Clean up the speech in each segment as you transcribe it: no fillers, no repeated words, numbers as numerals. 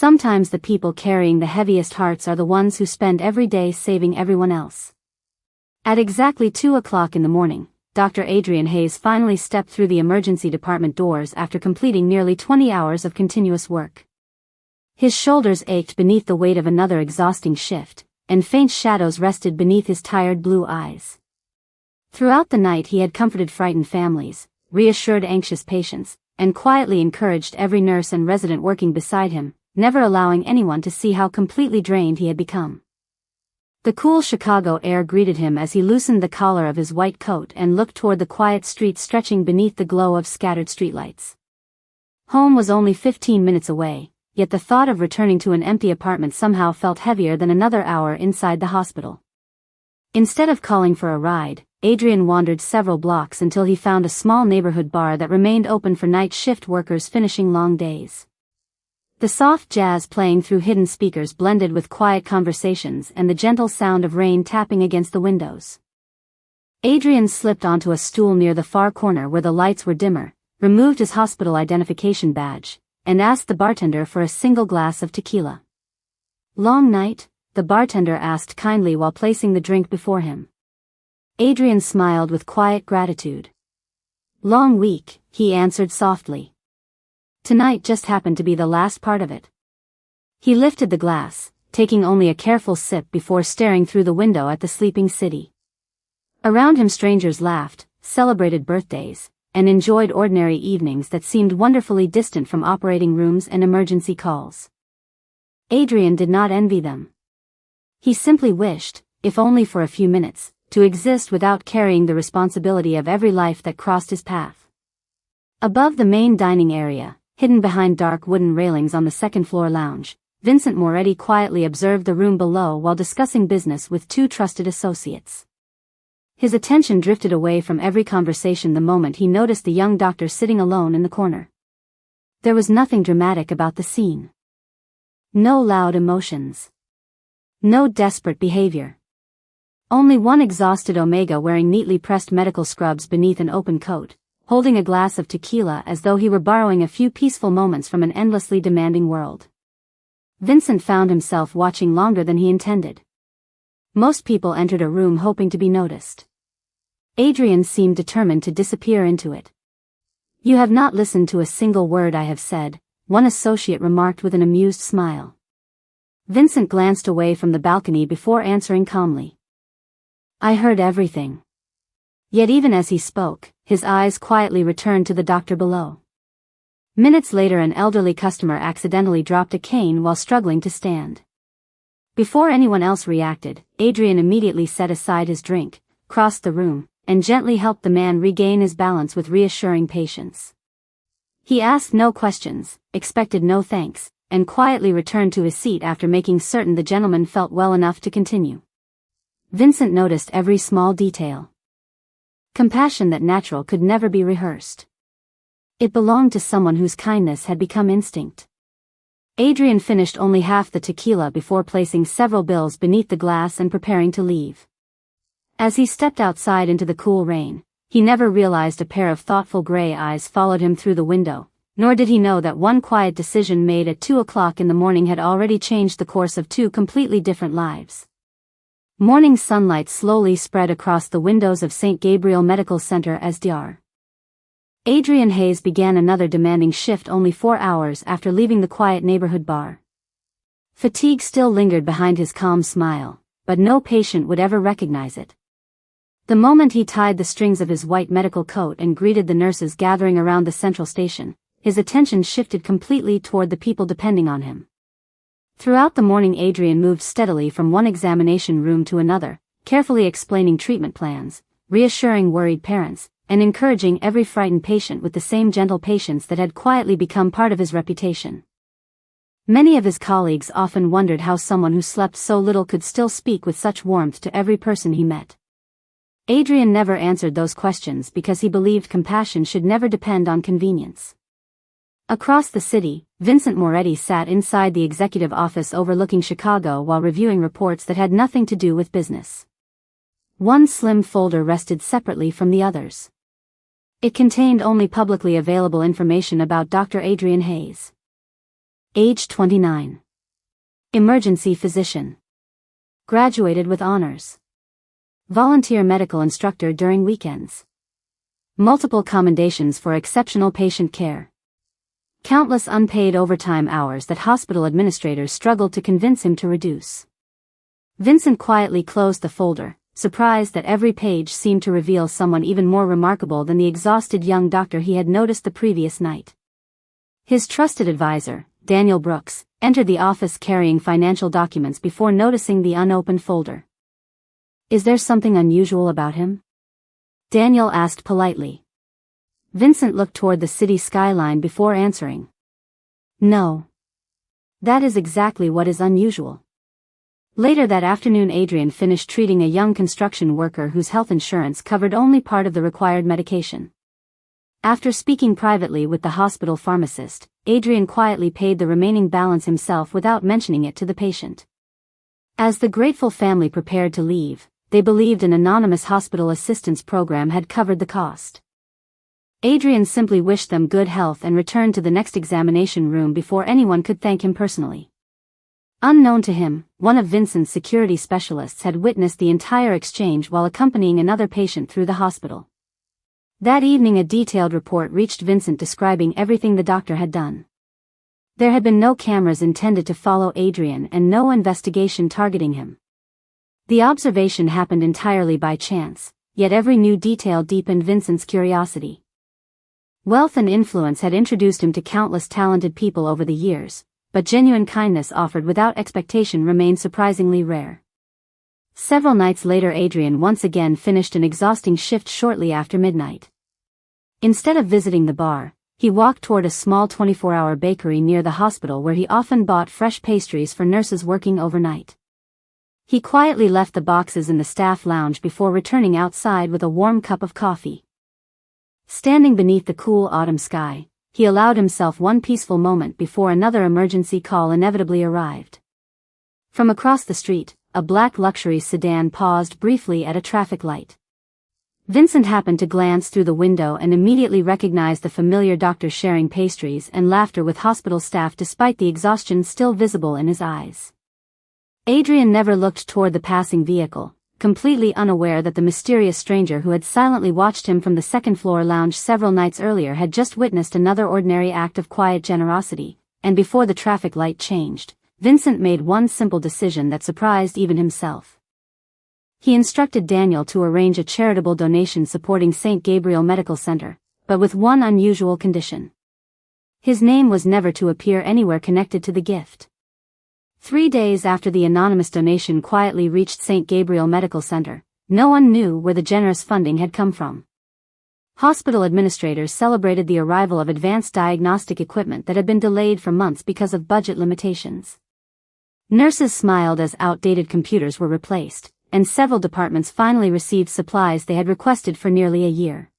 Sometimes the people carrying the heaviest hearts are the ones who spend every day saving everyone else. At exactly 2 o'clock in the morning, Dr. Adrian Hayes finally stepped through the emergency department doors after completing nearly 20 hours of continuous work. His shoulders ached beneath the weight of another exhausting shift, and faint shadows rested beneath his tired blue eyes. Throughout the night he had comforted frightened families, reassured anxious patients, and quietly encouraged every nurse and resident working beside him, never allowing anyone to see how completely drained he had become. The cool Chicago air greeted him as he loosened the collar of his white coat and looked toward the quiet streets stretching beneath the glow of scattered streetlights. Home was only 15 minutes away, yet the thought of returning to an empty apartment somehow felt heavier than another hour inside the hospital. Instead of calling for a ride, Adrian wandered several blocks until he found a small neighborhood bar that remained open for night shift workers finishing long days. The soft jazz playing through hidden speakers blended with quiet conversations and the gentle sound of rain tapping against the windows. Adrian slipped onto a stool near the far corner where the lights were dimmer, removed his hospital identification badge, and asked the bartender for a single glass of tequila. "Long night?" the bartender asked kindly while placing the drink before him. Adrian smiled with quiet gratitude. "Long week," he answered softly. Tonight just happened to be the last part of it. He lifted the glass, taking only a careful sip before staring through the window at the sleeping city. Around him strangers laughed, celebrated birthdays, and enjoyed ordinary evenings that seemed wonderfully distant from operating rooms and emergency calls. Adrian did not envy them. He simply wished, if only for a few minutes, to exist without carrying the responsibility of every life that crossed his path. Above the main dining area, hidden behind dark wooden railings on the second-floor lounge, Vincent Moretti quietly observed the room below while discussing business with two trusted associates. His attention drifted away from every conversation the moment he noticed the young doctor sitting alone in the corner. There was nothing dramatic about the scene. No loud emotions. No desperate behavior. Only one exhausted Omega wearing neatly pressed medical scrubs beneath an open coat, holding a glass of tequila as though he were borrowing a few peaceful moments from an endlessly demanding world. Vincent found himself watching longer than he intended. Most people entered a room hoping to be noticed. Adrian seemed determined to disappear into it. "You have not listened to a single word I have said," one associate remarked with an amused smile. Vincent glanced away from the balcony before answering calmly. "I heard everything." Yet even as he spoke, his eyes quietly returned to the doctor below. Minutes later an elderly customer accidentally dropped a cane while struggling to stand. Before anyone else reacted, Adrian immediately set aside his drink, crossed the room, and gently helped the man regain his balance with reassuring patience. He asked no questions, expected no thanks, and quietly returned to his seat after making certain the gentleman felt well enough to continue. Vincent noticed every small detail. Compassion that natural could never be rehearsed. It belonged to someone whose kindness had become instinct. Adrian finished only half the tequila before placing several bills beneath the glass and preparing to leave. As he stepped outside into the cool rain, he never realized a pair of thoughtful gray eyes followed him through the window, nor did he know that one quiet decision made at 2 o'clock in the morning had already changed the course of two completely different lives. Morning sunlight slowly spread across the windows of St. Gabriel Medical Center as Dr. Adrian Hayes began another demanding shift only 4 hours after leaving the quiet neighborhood bar. Fatigue still lingered behind his calm smile, but no patient would ever recognize it. The moment he tied the strings of his white medical coat and greeted the nurses gathering around the central station, his attention shifted completely toward the people depending on him. Throughout the morning Adrian moved steadily from one examination room to another, carefully explaining treatment plans, reassuring worried parents, and encouraging every frightened patient with the same gentle patience that had quietly become part of his reputation. Many of his colleagues often wondered how someone who slept so little could still speak with such warmth to every person he met. Adrian never answered those questions because he believed compassion should never depend on convenience. Across the city, Vincent Moretti sat inside the executive office overlooking Chicago while reviewing reports that had nothing to do with business. One slim folder rested separately from the others. It contained only publicly available information about Dr. Adrian Hayes. age 29. Emergency physician. Graduated with honors. Volunteer medical instructor during weekends. Multiple commendations for exceptional patient care. Countless unpaid overtime hours that hospital administrators struggled to convince him to reduce. Vincent quietly closed the folder, surprised that every page seemed to reveal someone even more remarkable than the exhausted young doctor he had noticed the previous night. His trusted advisor, Daniel Brooks, entered the office carrying financial documents before noticing the unopened folder. "Is there something unusual about him?" Daniel asked politely. Vincent looked toward the city skyline before answering. "No. That is exactly what is unusual." Later that afternoon, Adrian finished treating a young construction worker whose health insurance covered only part of the required medication. After speaking privately with the hospital pharmacist, Adrian quietly paid the remaining balance himself without mentioning it to the patient. As the grateful family prepared to leave, they believed an anonymous hospital assistance program had covered the cost. Adrian simply wished them good health and returned to the next examination room before anyone could thank him personally. Unknown to him, one of Vincent's security specialists had witnessed the entire exchange while accompanying another patient through the hospital. That evening a detailed report reached Vincent describing everything the doctor had done. There had been no cameras intended to follow Adrian and no investigation targeting him. The observation happened entirely by chance, yet every new detail deepened Vincent's curiosity. Wealth and influence had introduced him to countless talented people over the years, but genuine kindness offered without expectation remained surprisingly rare. Several nights later, Adrian once again finished an exhausting shift shortly after midnight. Instead of visiting the bar, he walked toward a small 24-hour bakery near the hospital where he often bought fresh pastries for nurses working overnight. He quietly left the boxes in the staff lounge before returning outside with a warm cup of coffee. Standing beneath the cool autumn sky, he allowed himself one peaceful moment before another emergency call inevitably arrived. From across the street, a black luxury sedan paused briefly at a traffic light. Vincent happened to glance through the window and immediately recognized the familiar doctor sharing pastries and laughter with hospital staff despite the exhaustion still visible in his eyes. Adrian never looked toward the passing vehicle, completely unaware that the mysterious stranger who had silently watched him from the second-floor lounge several nights earlier had just witnessed another ordinary act of quiet generosity, and before the traffic light changed, Vincent made one simple decision that surprised even himself. He instructed Daniel to arrange a charitable donation supporting St. Gabriel Medical Center, but with one unusual condition. His name was never to appear anywhere connected to the gift. 3 days after the anonymous donation quietly reached St. Gabriel Medical Center, no one knew where the generous funding had come from. Hospital administrators celebrated the arrival of advanced diagnostic equipment that had been delayed for months because of budget limitations. Nurses smiled as outdated computers were replaced, and several departments finally received supplies they had requested for nearly a year.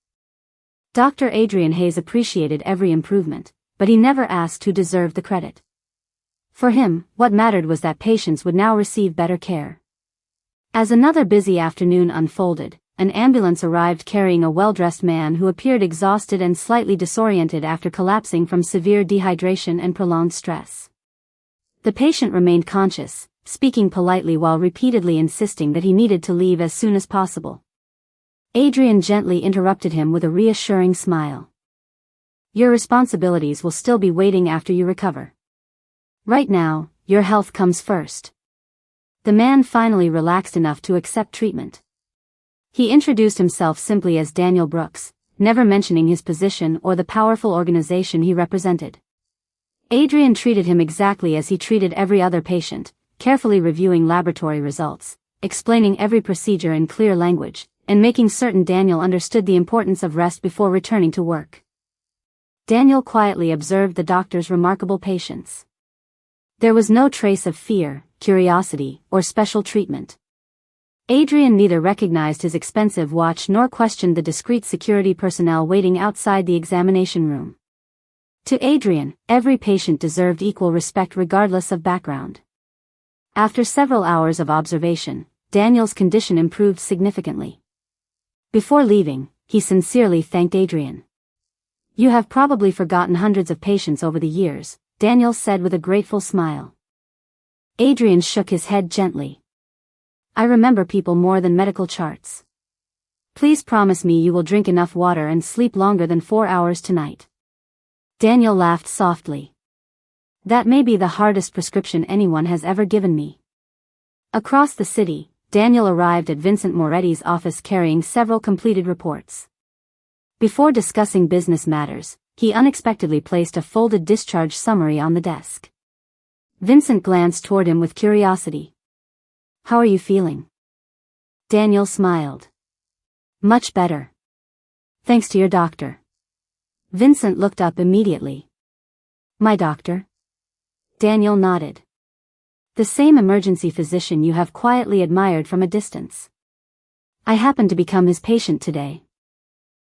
Dr. Adrian Hayes appreciated every improvement, but he never asked who deserved the credit. For him, what mattered was that patients would now receive better care. As another busy afternoon unfolded, an ambulance arrived carrying a well-dressed man who appeared exhausted and slightly disoriented after collapsing from severe dehydration and prolonged stress. The patient remained conscious, speaking politely while repeatedly insisting that he needed to leave as soon as possible. Adrian gently interrupted him with a reassuring smile. "Your responsibilities will still be waiting after you recover. Right now, your health comes first." The man finally relaxed enough to accept treatment. He introduced himself simply as Daniel Brooks, never mentioning his position or the powerful organization he represented. Adrian treated him exactly as he treated every other patient, carefully reviewing laboratory results, explaining every procedure in clear language, and making certain Daniel understood the importance of rest before returning to work. Daniel quietly observed the doctor's remarkable patience. There was no trace of fear, curiosity, or special treatment. Adrian neither recognized his expensive watch nor questioned the discreet security personnel waiting outside the examination room. To Adrian, every patient deserved equal respect regardless of background. After several hours of observation, Daniel's condition improved significantly. Before leaving, he sincerely thanked Adrian. "You have probably forgotten hundreds of patients over the years, Daniel said with a grateful smile. Adrian shook his head gently. I remember people more than medical charts. Please promise me you will drink enough water and sleep longer than 4 hours tonight. Daniel laughed softly. That may be the hardest prescription anyone has ever given me. Across the city, Daniel arrived at Vincent Moretti's office carrying several completed reports. Before discussing business matters, he unexpectedly placed a folded discharge summary on the desk. Vincent glanced toward him with curiosity. How are you feeling? Daniel smiled. Much better. Thanks to your doctor. Vincent looked up immediately. My doctor? Daniel nodded. The same emergency physician you have quietly admired from a distance. I happened to become his patient today.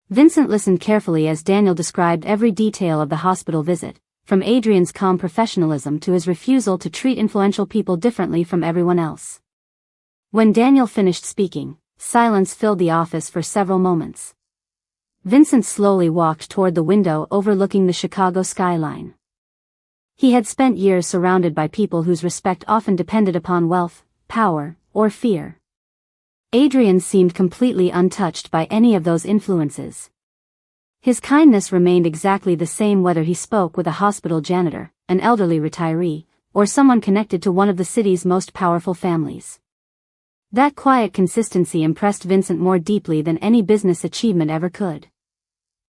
Vincent listened carefully as Daniel described every detail of the hospital visit, from Adrian's calm professionalism to his refusal to treat influential people differently from everyone else. When Daniel finished speaking, silence filled the office for several moments. Vincent slowly walked toward the window overlooking the Chicago skyline. He had spent years surrounded by people whose respect often depended upon wealth, power, or fear. Adrian seemed completely untouched by any of those influences. His kindness remained exactly the same whether he spoke with a hospital janitor, an elderly retiree, or someone connected to one of the city's most powerful families. That quiet consistency impressed Vincent more deeply than any business achievement ever could.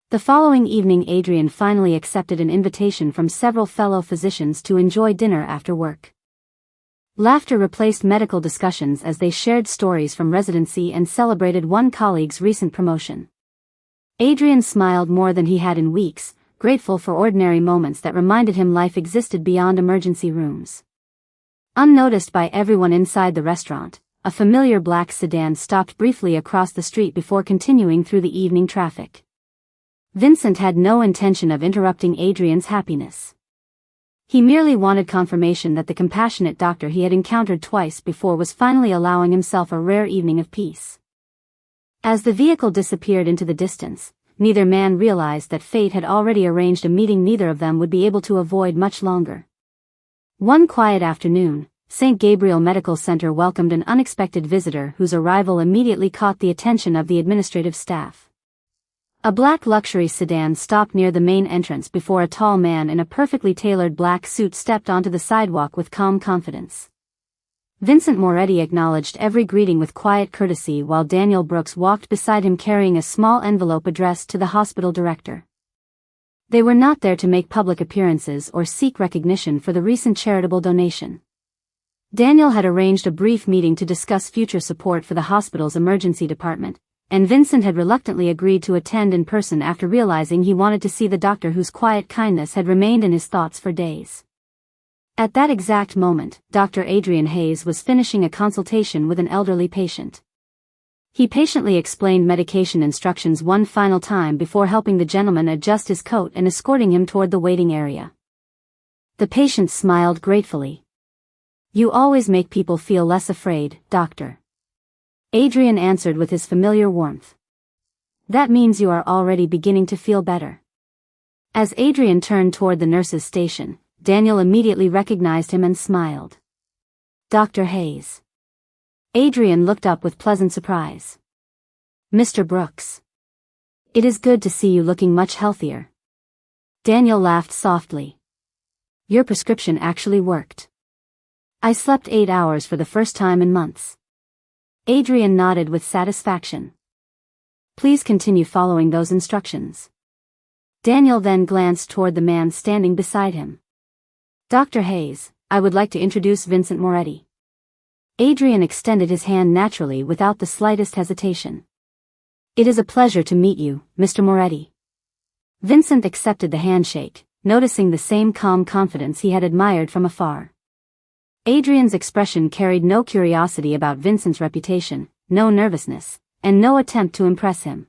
The following evening Adrian finally accepted an invitation from several fellow physicians to enjoy dinner after work. Laughter replaced medical discussions as they shared stories from residency and celebrated one colleague's recent promotion. Adrian smiled more than he had in weeks, grateful for ordinary moments that reminded him life existed beyond emergency rooms. Unnoticed by everyone inside the restaurant, a familiar black sedan stopped briefly across the street before continuing through the evening traffic. Vincent had no intention of interrupting Adrian's happiness. He merely wanted confirmation that the compassionate doctor he had encountered twice before was finally allowing himself a rare evening of peace. As the vehicle disappeared into the distance, neither man realized that fate had already arranged a meeting neither of them would be able to avoid much longer. One quiet afternoon, St. Gabriel Medical Center welcomed an unexpected visitor whose arrival immediately caught the attention of the administrative staff. A black luxury sedan stopped near the main entrance before a tall man in a perfectly tailored black suit stepped onto the sidewalk with calm confidence. Vincent Moretti acknowledged every greeting with quiet courtesy while Daniel Brooks walked beside him carrying a small envelope addressed to the hospital director. They were not there to make public appearances or seek recognition for the recent charitable donation. Daniel had arranged a brief meeting to discuss future support for the hospital's emergency department, and Vincent had reluctantly agreed to attend in person after realizing he wanted to see the doctor whose quiet kindness had remained in his thoughts for days. At that exact moment, Dr. Adrian Hayes was finishing a consultation with an elderly patient. He patiently explained medication instructions one final time before helping the gentleman adjust his coat and escorting him toward the waiting area. The patient smiled gratefully. You always make people feel less afraid, doctor. Adrian answered with his familiar warmth. That means you are already beginning to feel better. As Adrian turned toward the nurse's station, Daniel immediately recognized him and smiled. Dr. Hayes. Adrian looked up with pleasant surprise. Mr. Brooks. It is good to see you looking much healthier. Daniel laughed softly. Your prescription actually worked. I slept 8 hours for the first time in months. Adrian nodded with satisfaction. Please continue following those instructions. Daniel then glanced toward the man standing beside him. Dr. Hayes, I would like to introduce Vincent Moretti. Adrian extended his hand naturally without the slightest hesitation. It is a pleasure to meet you, Mr. Moretti. Vincent accepted the handshake, noticing the same calm confidence he had admired from afar. Adrian's expression carried no curiosity about Vincent's reputation, no nervousness, and no attempt to impress him.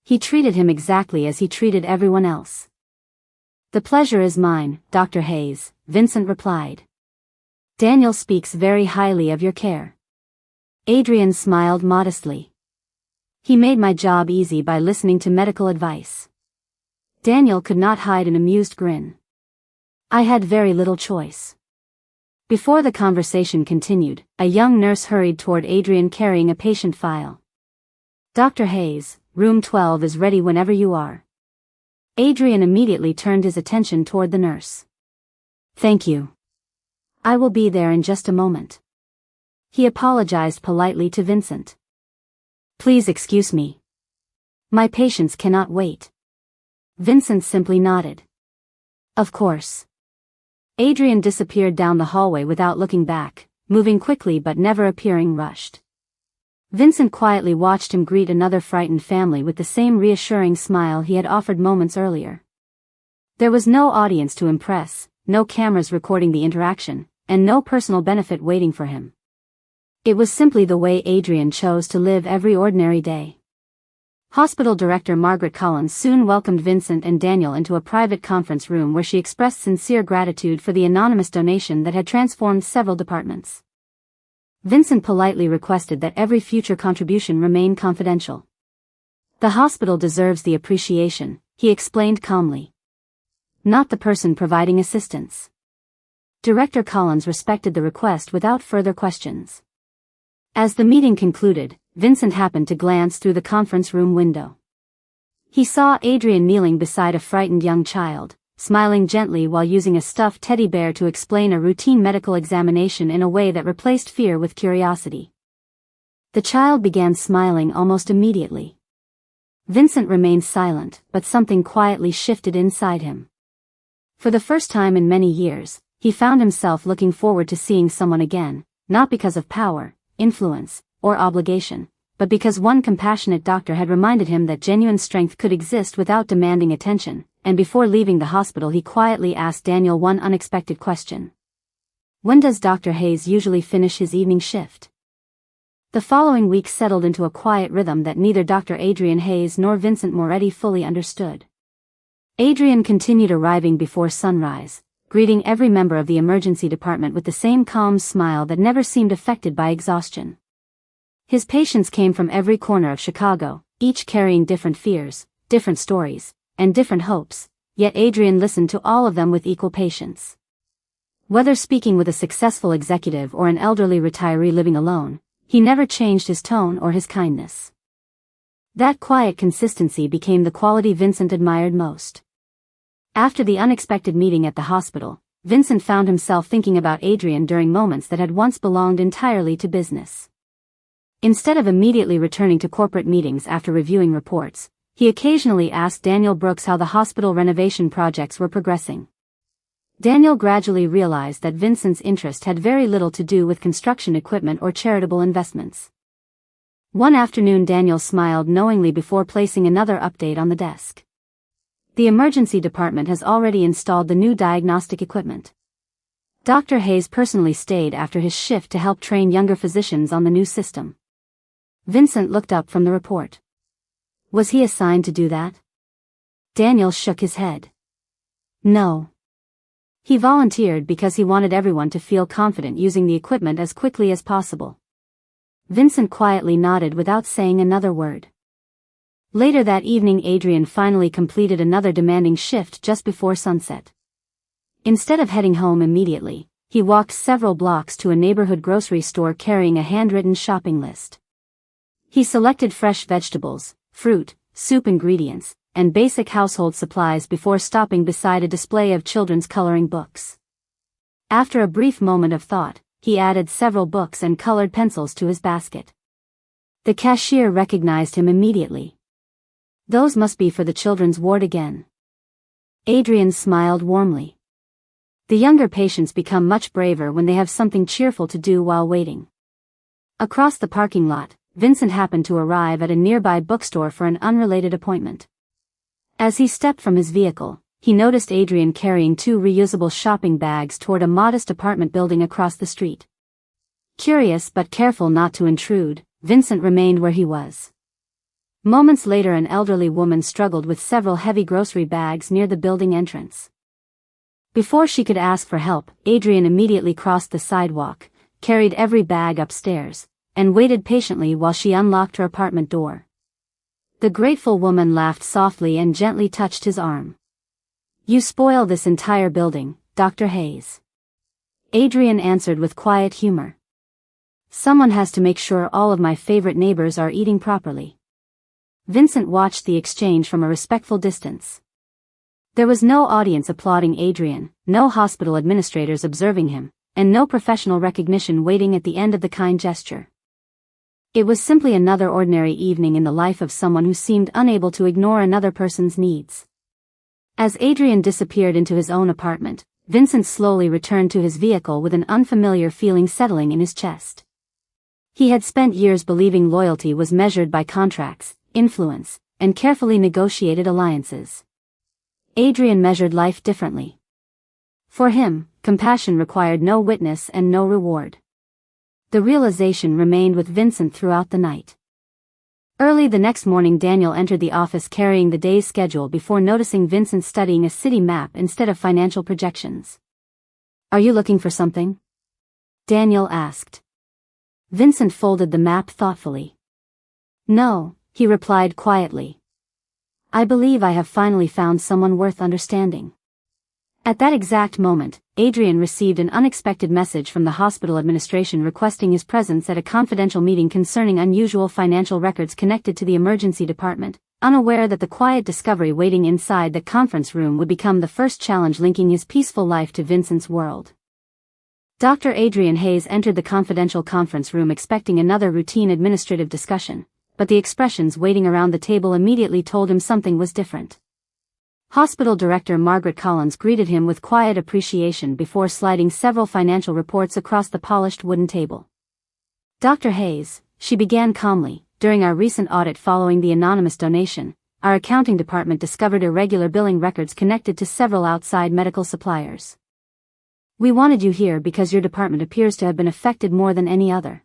He treated him exactly as he treated everyone else. The pleasure is mine, Dr. Hayes, Vincent replied. Daniel speaks very highly of your care. Adrian smiled modestly. He made my job easy by listening to medical advice. Daniel could not hide an amused grin. I had very little choice. Before the conversation continued, a young nurse hurried toward Adrian carrying a patient file. Dr. Hayes, room 12 is ready whenever you are. Adrian immediately turned his attention toward the nurse. Thank you. I will be there in just a moment. He apologized politely to Vincent. Please excuse me. My patients cannot wait. Vincent simply nodded. Of course. Adrian disappeared down the hallway without looking back, moving quickly but never appearing rushed. Vincent quietly watched him greet another frightened family with the same reassuring smile he had offered moments earlier. There was no audience to impress, no cameras recording the interaction, and no personal benefit waiting for him. It was simply the way Adrian chose to live every ordinary day. Hospital Director Margaret Collins soon welcomed Vincent and Daniel into a private conference room where she expressed sincere gratitude for the anonymous donation that had transformed several departments. Vincent politely requested that every future contribution remain confidential. The hospital deserves the appreciation, he explained calmly. Not the person providing assistance. Director Collins respected the request without further questions. As the meeting concluded, Vincent happened to glance through the conference room window. He saw Adrian kneeling beside a frightened young child, smiling gently while using a stuffed teddy bear to explain a routine medical examination in a way that replaced fear with curiosity. The child began smiling almost immediately. Vincent remained silent, but something quietly shifted inside him. For the first time in many years, he found himself looking forward to seeing someone again, not because of power, influence, or obligation, but because one compassionate doctor had reminded him that genuine strength could exist without demanding attention, and before leaving the hospital he quietly asked Daniel one unexpected question. When does Dr. Hayes usually finish his evening shift? The following week settled into a quiet rhythm that neither Dr. Adrian Hayes nor Vincent Moretti fully understood. Adrian continued arriving before sunrise, greeting every member of the emergency department with the same calm smile that never seemed affected by exhaustion. His patients came from every corner of Chicago, each carrying different fears, different stories, and different hopes, yet Adrian listened to all of them with equal patience. Whether speaking with a successful executive or an elderly retiree living alone, he never changed his tone or his kindness. That quiet consistency became the quality Vincent admired most. After the unexpected meeting at the hospital, Vincent found himself thinking about Adrian during moments that had once belonged entirely to business. Instead of immediately returning to corporate meetings after reviewing reports, he occasionally asked Daniel Brooks how the hospital renovation projects were progressing. Daniel gradually realized that Vincent's interest had very little to do with construction equipment or charitable investments. One afternoon Daniel smiled knowingly before placing another update on the desk. The emergency department has already installed the new diagnostic equipment. Dr. Hayes personally stayed after his shift to help train younger physicians on the new system. Vincent looked up from the report. Was he assigned to do that? Daniel shook his head. No. He volunteered because he wanted everyone to feel confident using the equipment as quickly as possible. Vincent quietly nodded without saying another word. Later that evening Adrian finally completed another demanding shift just before sunset. Instead of heading home immediately, he walked several blocks to a neighborhood grocery store carrying a handwritten shopping list. He selected fresh vegetables, fruit, soup ingredients, and basic household supplies before stopping beside a display of children's coloring books. After a brief moment of thought, he added several books and colored pencils to his basket. The cashier recognized him immediately. Those must be for the children's ward again. Adrian smiled warmly. The younger patients become much braver when they have something cheerful to do while waiting. Across the parking lot, Vincent happened to arrive at a nearby bookstore for an unrelated appointment. As he stepped from his vehicle, he noticed Adrian carrying 2 reusable shopping bags toward a modest apartment building across the street. Curious but careful not to intrude, Vincent remained where he was. Moments later an elderly woman struggled with several heavy grocery bags near the building entrance. Before she could ask for help, Adrian immediately crossed the sidewalk, carried every bag upstairs, and waited patiently while she unlocked her apartment door. The grateful woman laughed softly and gently touched his arm. You spoil this entire building, Dr. Hayes. Adrian answered with quiet humor. Someone has to make sure all of my favorite neighbors are eating properly. Vincent watched the exchange from a respectful distance. There was no audience applauding Adrian, no hospital administrators observing him, and no professional recognition waiting at the end of the kind gesture. It was simply another ordinary evening in the life of someone who seemed unable to ignore another person's needs. As Adrian disappeared into his own apartment, Vincent slowly returned to his vehicle with an unfamiliar feeling settling in his chest. He had spent years believing loyalty was measured by contracts, influence, and carefully negotiated alliances. Adrian measured life differently. For him, compassion required no witness and no reward. The realization remained with Vincent throughout the night. Early the next morning, Daniel entered the office carrying the day's schedule before noticing Vincent studying a city map instead of financial projections. "Are you looking for something?" Daniel asked. Vincent folded the map thoughtfully. "No," he replied quietly. "I believe I have finally found someone worth understanding." At that exact moment, Adrian received an unexpected message from the hospital administration requesting his presence at a confidential meeting concerning unusual financial records connected to the emergency department, unaware that the quiet discovery waiting inside the conference room would become the first challenge linking his peaceful life to Vincent's world. Dr. Adrian Hayes entered the confidential conference room expecting another routine administrative discussion, but the expressions waiting around the table immediately told him something was different. Hospital Director Margaret Collins greeted him with quiet appreciation before sliding several financial reports across the polished wooden table. "Dr. Hayes," she began calmly, "during our recent audit following the anonymous donation, our accounting department discovered irregular billing records connected to several outside medical suppliers. We wanted you here because your department appears to have been affected more than any other."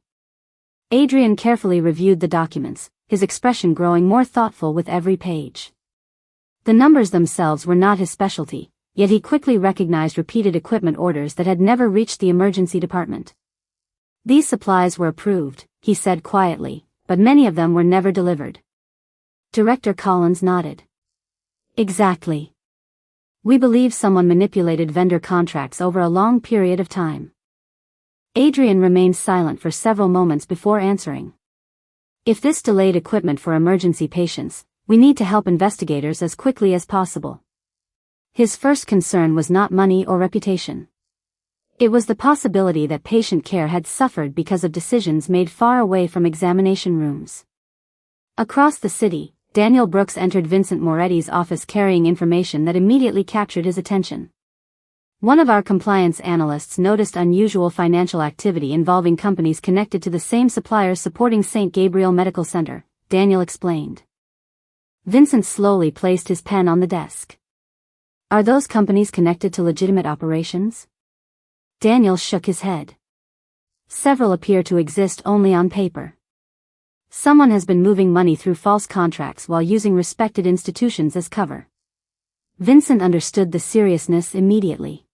Adrian carefully reviewed the documents, his expression growing more thoughtful with every page. The numbers themselves were not his specialty, yet he quickly recognized repeated equipment orders that had never reached the emergency department. "These supplies were approved," he said quietly, "but many of them were never delivered." Director Collins nodded. "Exactly. We believe someone manipulated vendor contracts over a long period of time." Adrian remained silent for several moments before answering. "If this delayed equipment for emergency patients, we need to help investigators as quickly as possible." His first concern was not money or reputation. It was the possibility that patient care had suffered because of decisions made far away from examination rooms. Across the city, Daniel Brooks entered Vincent Moretti's office carrying information that immediately captured his attention. "One of our compliance analysts noticed unusual financial activity involving companies connected to the same suppliers supporting St. Gabriel Medical Center," Daniel explained. Vincent slowly placed his pen on the desk. "Are those companies connected to legitimate operations?" Daniel shook his head. "Several appear to exist only on paper. Someone has been moving money through false contracts while using respected institutions as cover." Vincent understood the seriousness immediately.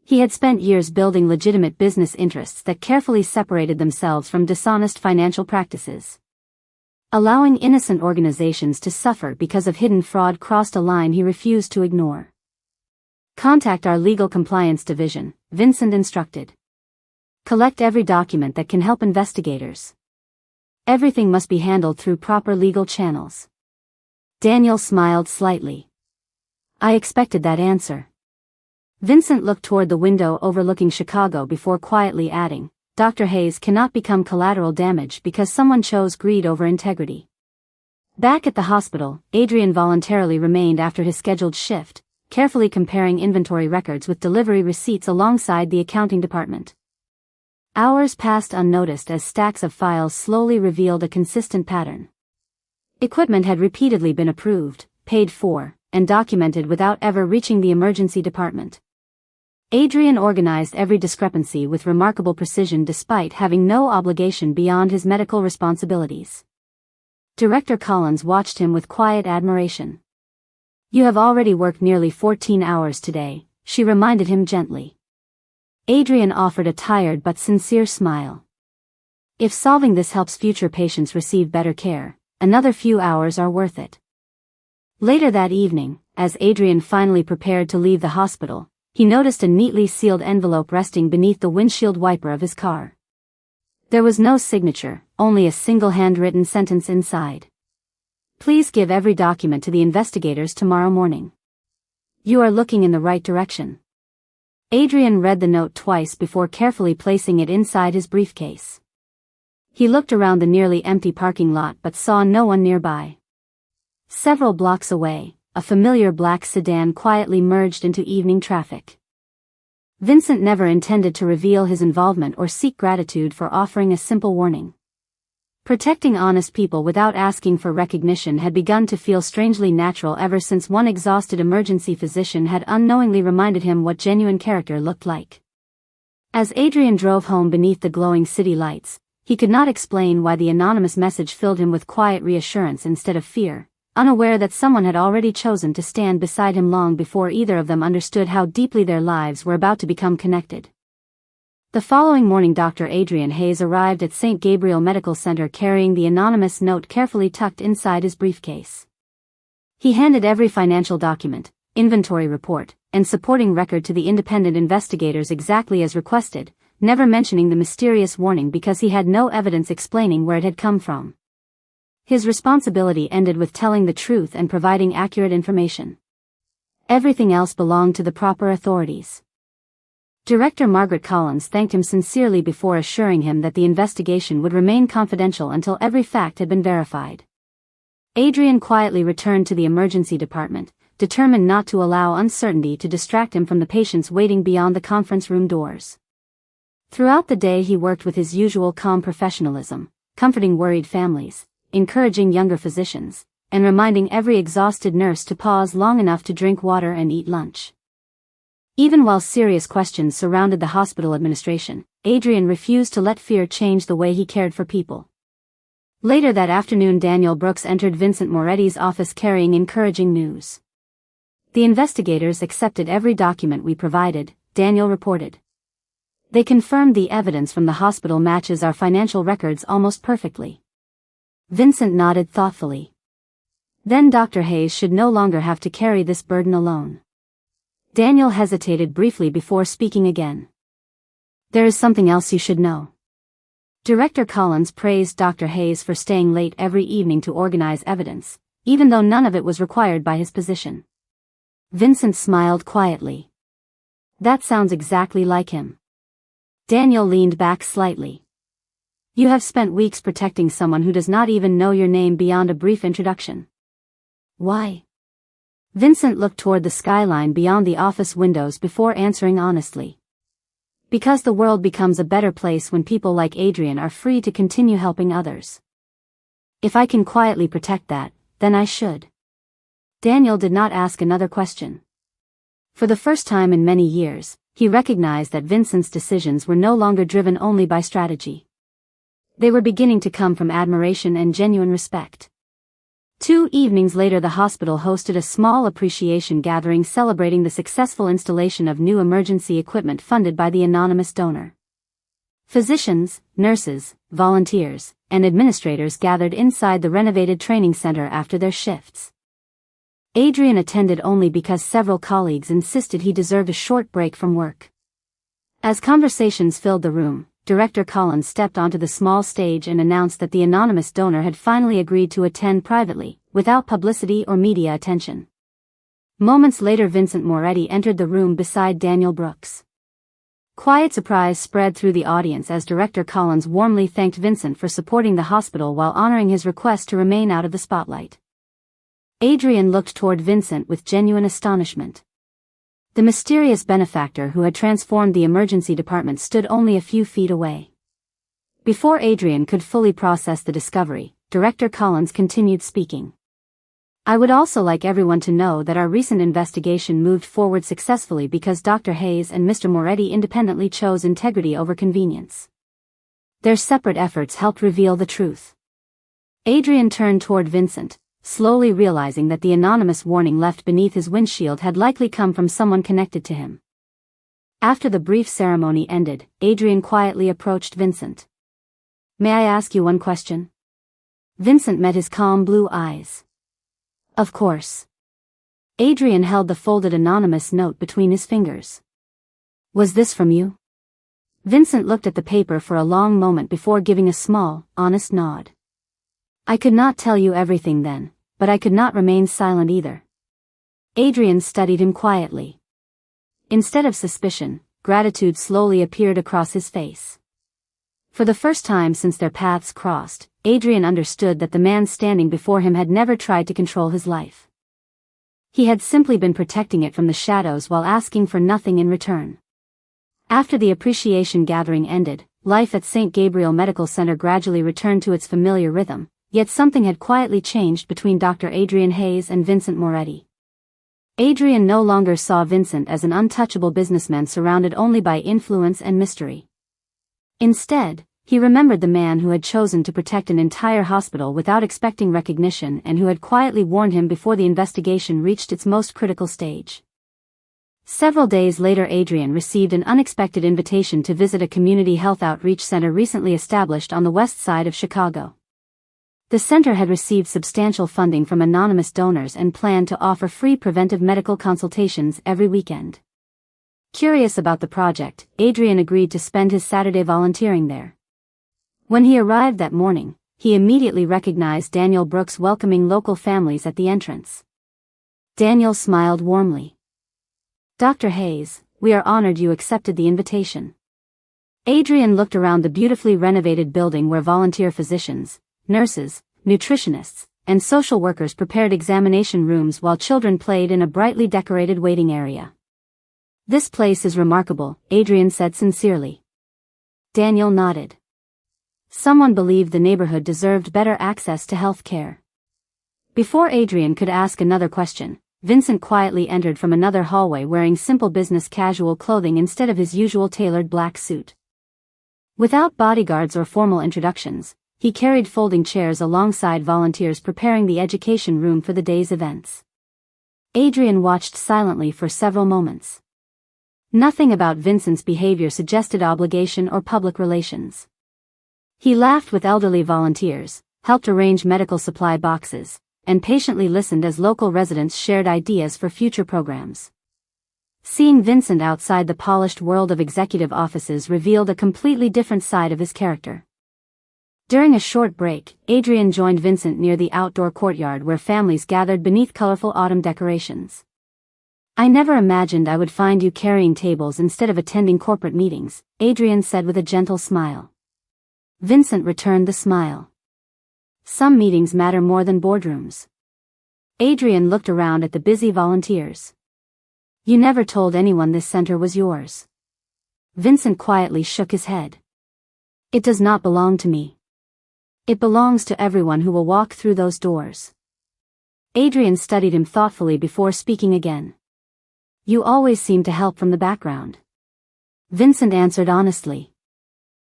He had spent years building legitimate business interests that carefully separated themselves from dishonest financial practices. Allowing innocent organizations to suffer because of hidden fraud crossed a line he refused to ignore. "Contact our legal compliance division," Vincent instructed. "Collect every document that can help investigators. Everything must be handled through proper legal channels." Daniel smiled slightly. "I expected that answer." Vincent looked toward the window overlooking Chicago before quietly adding, "Dr. Hayes cannot become collateral damage because someone chose greed over integrity." Back at the hospital, Adrian voluntarily remained after his scheduled shift, carefully comparing inventory records with delivery receipts alongside the accounting department. Hours passed unnoticed as stacks of files slowly revealed a consistent pattern. Equipment had repeatedly been approved, paid for, and documented without ever reaching the emergency department. Adrian organized every discrepancy with remarkable precision despite having no obligation beyond his medical responsibilities. Director Collins watched him with quiet admiration. "You have already worked nearly 14 hours today," she reminded him gently. Adrian offered a tired but sincere smile. "If solving this helps future patients receive better care, another few hours are worth it." Later that evening, as Adrian finally prepared to leave the hospital, he noticed a neatly sealed envelope resting beneath the windshield wiper of his car. There was no signature, only a single handwritten sentence inside. Please give every document to the investigators tomorrow morning. You are looking in the right direction. Adrian read the note twice before carefully placing it inside his briefcase. He looked around the nearly empty parking lot but saw no one nearby. Several blocks away, a familiar black sedan quietly merged into evening traffic. Vincent never intended to reveal his involvement or seek gratitude for offering a simple warning. Protecting honest people without asking for recognition had begun to feel strangely natural ever since one exhausted emergency physician had unknowingly reminded him what genuine character looked like. As Adrian drove home beneath the glowing city lights, he could not explain why the anonymous message filled him with quiet reassurance instead of fear, unaware that someone had already chosen to stand beside him long before either of them understood how deeply their lives were about to become connected. The following morning Dr. Adrian Hayes arrived at St. Gabriel Medical Center carrying the anonymous note carefully tucked inside his briefcase. He handed every financial document, inventory report, and supporting record to the independent investigators exactly as requested, never mentioning the mysterious warning because he had no evidence explaining where it had come from. His responsibility ended with telling the truth and providing accurate information. Everything else belonged to the proper authorities. Director Margaret Collins thanked him sincerely before assuring him that the investigation would remain confidential until every fact had been verified. Adrian quietly returned to the emergency department, determined not to allow uncertainty to distract him from the patients waiting beyond the conference room doors. Throughout the day he worked with his usual calm professionalism, comforting worried families, encouraging younger physicians, and reminding every exhausted nurse to pause long enough to drink water and eat lunch. Even while serious questions surrounded the hospital administration, Adrian refused to let fear change the way he cared for people. Later that afternoon Daniel Brooks entered Vincent Moretti's office carrying encouraging news. The investigators accepted every document we provided, Daniel reported. They confirmed the evidence from the hospital matches our financial records almost perfectly. Vincent nodded thoughtfully. Then Dr. Hayes should no longer have to carry this burden alone. Daniel hesitated briefly before speaking again. There is something else you should know. Director Collins praised Dr. Hayes for staying late every evening to organize evidence, even though none of it was required by his position. Vincent smiled quietly. That sounds exactly like him. Daniel leaned back slightly. You have spent weeks protecting someone who does not even know your name beyond a brief introduction. Why? Vincent looked toward the skyline beyond the office windows before answering honestly. Because the world becomes a better place when people like Adrian are free to continue helping others. If I can quietly protect that, then I should. Daniel did not ask another question. For the first time in many years, he recognized that Vincent's decisions were no longer driven only by strategy. They were beginning to come from admiration and genuine respect. 2 evenings later the hospital hosted a small appreciation gathering celebrating the successful installation of new emergency equipment funded by the anonymous donor. Physicians, nurses, volunteers, and administrators gathered inside the renovated training center after their shifts. Adrian attended only because several colleagues insisted he deserved a short break from work. As conversations filled the room, Director Collins stepped onto the small stage and announced that the anonymous donor had finally agreed to attend privately, without publicity or media attention. Moments later Vincent Moretti entered the room beside Daniel Brooks. Quiet surprise spread through the audience as Director Collins warmly thanked Vincent for supporting the hospital while honoring his request to remain out of the spotlight. Adrian looked toward Vincent with genuine astonishment. The mysterious benefactor who had transformed the emergency department stood only a few feet away. Before Adrian could fully process the discovery, Director Collins continued speaking. I would also like everyone to know that our recent investigation moved forward successfully because Dr. Hayes and Mr. Moretti independently chose integrity over convenience. Their separate efforts helped reveal the truth. Adrian turned toward Vincent, slowly realizing that the anonymous warning left beneath his windshield had likely come from someone connected to him. After the brief ceremony ended, Adrian quietly approached Vincent. May I ask you one question? Vincent met his calm blue eyes. Of course. Adrian held the folded anonymous note between his fingers. Was this from you? Vincent looked at the paper for a long moment before giving a small, honest nod. I could not tell you everything then, but I could not remain silent either. Adrian studied him quietly. Instead of suspicion, gratitude slowly appeared across his face. For the first time since their paths crossed, Adrian understood that the man standing before him had never tried to control his life. He had simply been protecting it from the shadows while asking for nothing in return. After the appreciation gathering ended, life at St. Gabriel Medical Center gradually returned to its familiar rhythm, yet something had quietly changed between Dr. Adrian Hayes and Vincent Moretti. Adrian no longer saw Vincent as an untouchable businessman surrounded only by influence and mystery. Instead, he remembered the man who had chosen to protect an entire hospital without expecting recognition and who had quietly warned him before the investigation reached its most critical stage. Several days later, Adrian received an unexpected invitation to visit a community health outreach center recently established on the west side of Chicago. The center had received substantial funding from anonymous donors and planned to offer free preventive medical consultations every weekend. Curious about the project, Adrian agreed to spend his Saturday volunteering there. When he arrived that morning, he immediately recognized Daniel Brooks welcoming local families at the entrance. Daniel smiled warmly. Dr. Hayes, we are honored you accepted the invitation. Adrian looked around the beautifully renovated building where volunteer physicians, nurses, nutritionists, and social workers prepared examination rooms while children played in a brightly decorated waiting area. This place is remarkable, Adrian said sincerely. Daniel nodded. Someone believed the neighborhood deserved better access to health care. Before Adrian could ask another question, Vincent quietly entered from another hallway wearing simple business casual clothing instead of his usual tailored black suit. Without bodyguards or formal introductions, he carried folding chairs alongside volunteers preparing the education room for the day's events. Adrian watched silently for several moments. Nothing about Vincent's behavior suggested obligation or public relations. He laughed with elderly volunteers, helped arrange medical supply boxes, and patiently listened as local residents shared ideas for future programs. Seeing Vincent outside the polished world of executive offices revealed a completely different side of his character. During a short break, Adrian joined Vincent near the outdoor courtyard where families gathered beneath colorful autumn decorations. I never imagined I would find you carrying tables instead of attending corporate meetings, Adrian said with a gentle smile. Vincent returned the smile. Some meetings matter more than boardrooms. Adrian looked around at the busy volunteers. You never told anyone this center was yours. Vincent quietly shook his head. It does not belong to me. It belongs to everyone who will walk through those doors. Adrian studied him thoughtfully before speaking again. You always seem to help from the background. Vincent answered honestly.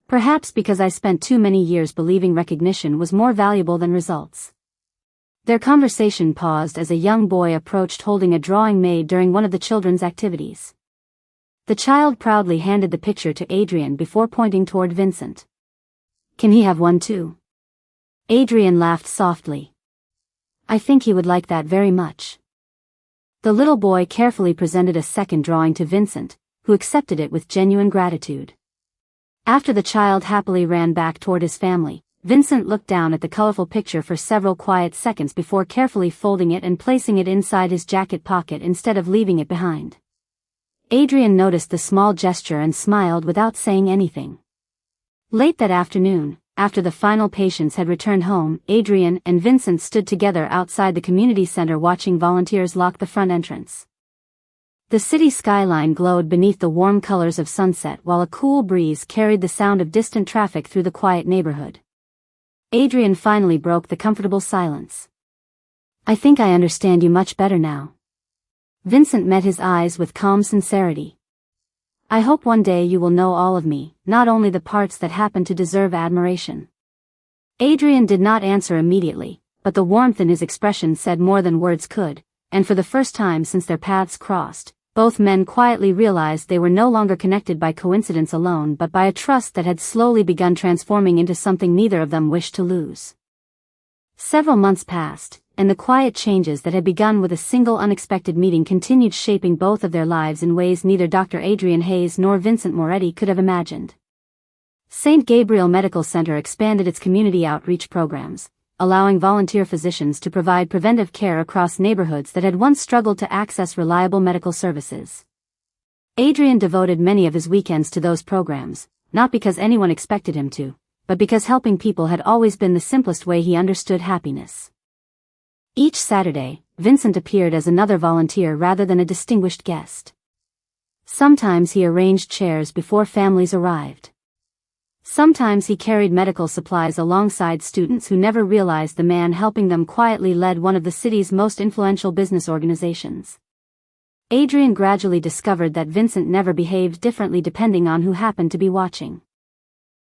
Perhaps because I spent too many years believing recognition was more valuable than results. Their conversation paused as a young boy approached holding a drawing made during one of the children's activities. The child proudly handed the picture to Adrian before pointing toward Vincent. Can he have one too? Adrian laughed softly. I think he would like that very much. The little boy carefully presented a second drawing to Vincent, who accepted it with genuine gratitude. After the child happily ran back toward his family, Vincent looked down at the colorful picture for several quiet seconds before carefully folding it and placing it inside his jacket pocket instead of leaving it behind. Adrian noticed the small gesture and smiled without saying anything. Late that afternoon, after the final patients had returned home, Adrian and Vincent stood together outside the community center watching volunteers lock the front entrance. The city skyline glowed beneath the warm colors of sunset while a cool breeze carried the sound of distant traffic through the quiet neighborhood. Adrian finally broke the comfortable silence. I think I understand you much better now. Vincent met his eyes with calm sincerity. I hope one day you will know all of me, not only the parts that happen to deserve admiration. Adrian did not answer immediately, but the warmth in his expression said more than words could, and for the first time since their paths crossed, both men quietly realized they were no longer connected by coincidence alone but by a trust that had slowly begun transforming into something neither of them wished to lose. Several months passed, and the quiet changes that had begun with a single unexpected meeting continued shaping both of their lives in ways neither Dr. Adrian Hayes nor Vincent Moretti could have imagined. St. Gabriel Medical Center expanded its community outreach programs, allowing volunteer physicians to provide preventive care across neighborhoods that had once struggled to access reliable medical services. Adrian devoted many of his weekends to those programs, not because anyone expected him to, but because helping people had always been the simplest way he understood happiness. Each Saturday, Vincent appeared as another volunteer rather than a distinguished guest. Sometimes he arranged chairs before families arrived. Sometimes he carried medical supplies alongside students who never realized the man helping them quietly led one of the city's most influential business organizations. Adrian gradually discovered that Vincent never behaved differently depending on who happened to be watching.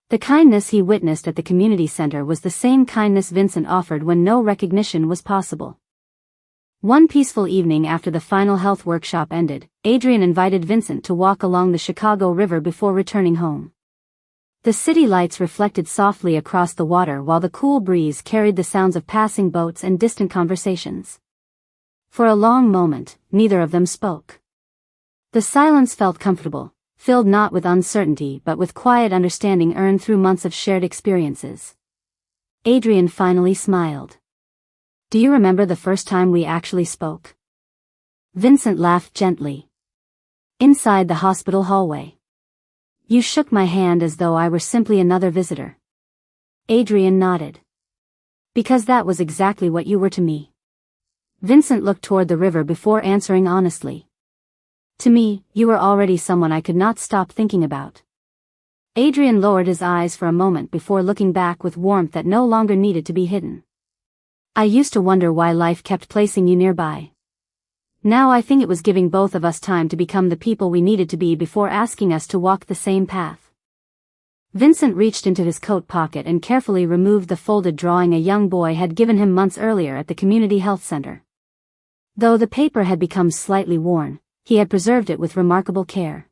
The kindness he witnessed at the community center was the same kindness Vincent offered when no recognition was possible. One peaceful evening after the final health workshop ended, Adrian invited Vincent to walk along the Chicago River before returning home. The city lights reflected softly across the water while the cool breeze carried the sounds of passing boats and distant conversations. For a long moment, neither of them spoke. The silence felt comfortable, filled not with uncertainty but with quiet understanding earned through months of shared experiences. Adrian finally smiled. "Do you remember the first time we actually spoke?" Vincent laughed gently. "Inside the hospital hallway. You shook my hand as though I were simply another visitor." Adrian nodded. "Because that was exactly what you were to me." Vincent looked toward the river before answering honestly. "To me, you were already someone I could not stop thinking about." Adrian lowered his eyes for a moment before looking back with warmth that no longer needed to be hidden. "I used to wonder why life kept placing you nearby. Now I think it was giving both of us time to become the people we needed to be before asking us to walk the same path." Vincent reached into his coat pocket and carefully removed the folded drawing a young boy had given him months earlier at the community health center. Though the paper had become slightly worn, he had preserved it with remarkable care.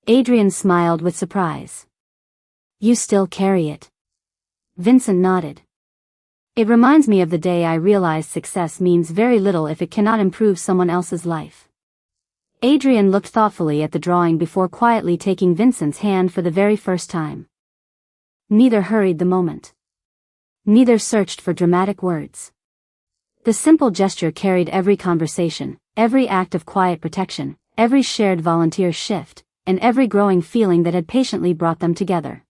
Adrian smiled with surprise. "You still carry it?" Vincent nodded. "It reminds me of the day I realized success means very little if it cannot improve someone else's life." Adrian looked thoughtfully at the drawing before quietly taking Vincent's hand for the very first time. Neither hurried the moment. Neither searched for dramatic words. The simple gesture carried every conversation, every act of quiet protection, every shared volunteer shift, and every growing feeling that had patiently brought them together.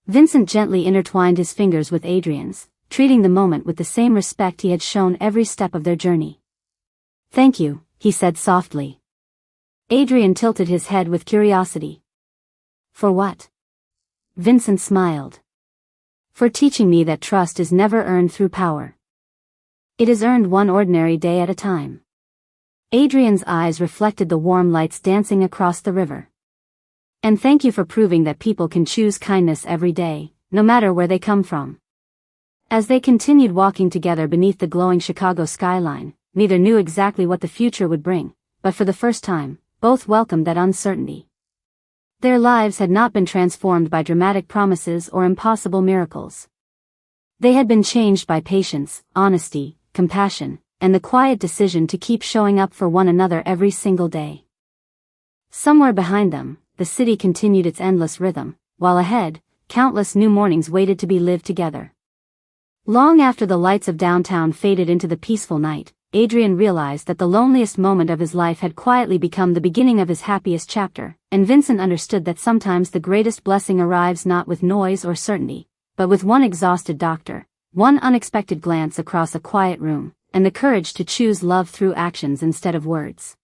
Vincent gently intertwined his fingers with Adrian's, treating the moment with the same respect he had shown every step of their journey. "Thank you," he said softly. Adrian tilted his head with curiosity. "For what?" Vincent smiled. "For teaching me that trust is never earned through power. It is earned one ordinary day at a time." Adrian's eyes reflected the warm lights dancing across the river. "And thank you for proving that people can choose kindness every day, no matter where they come from." As they continued walking together beneath the glowing Chicago skyline, neither knew exactly what the future would bring, but for the first time, both welcomed that uncertainty. Their lives had not been transformed by dramatic promises or impossible miracles. They had been changed by patience, honesty, compassion, and the quiet decision to keep showing up for one another every single day. Somewhere behind them, the city continued its endless rhythm, while ahead, countless new mornings waited to be lived together. Long after the lights of downtown faded into the peaceful night, Adrian realized that the loneliest moment of his life had quietly become the beginning of his happiest chapter, and Vincent understood that sometimes the greatest blessing arrives not with noise or certainty, but with one exhausted doctor, one unexpected glance across a quiet room, and the courage to choose love through actions instead of words.